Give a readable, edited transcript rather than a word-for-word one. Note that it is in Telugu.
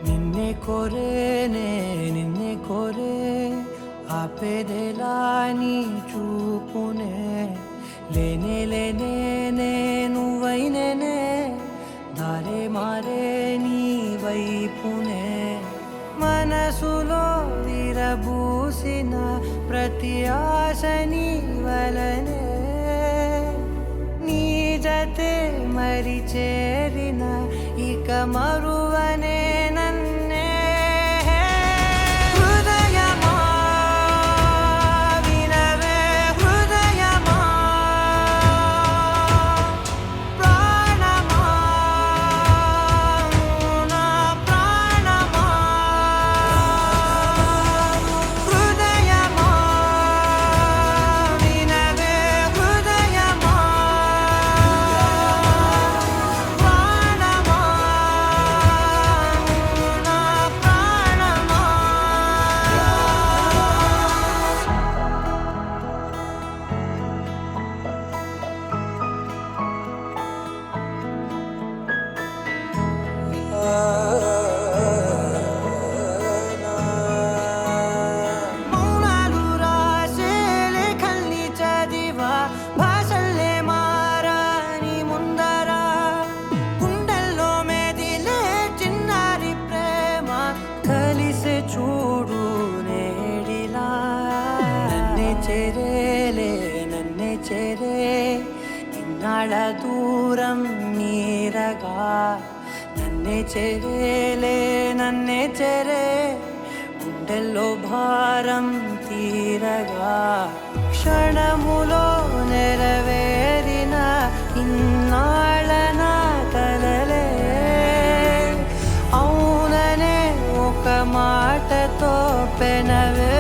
నిన్నే కోరేనే నిన్నే కోరే ఆపేదెలా నీ చూపునే లేనే లేనే నువ్వైనేనే దారే మారే నీ వైపునే మనసులో విరబూసిన ప్రతి ఆశ నీ వలనే నీ జతే మరి చేరిన ఇక మరువనే నన్నే హృదయమా వినవే హృదయమా ప్రాణమా నా ప్రాణమా హృదయమా వినవే హృదయమా ప్రాణమా నా ప్రాణమా మౌనాలు రాసే లేఖల్ని చదివా భాషల్లే మారాని ముందరా గుండెల్లో మెదిలే చిన్నారి ప్రేమ కలిసే చూడు నేడిలా నన్నే చేరేలే నన్నే చేరే ఇన్నాళ్ళ దూరం మీరగా నన్నే చేరేలే నన్నే చేరే గుండెల్లో భారం తీరగా క్షణములో నెరవేరిన ఇన్నాళ్ళ నా కలలే అవుననే ఒక మాటతో పెనవే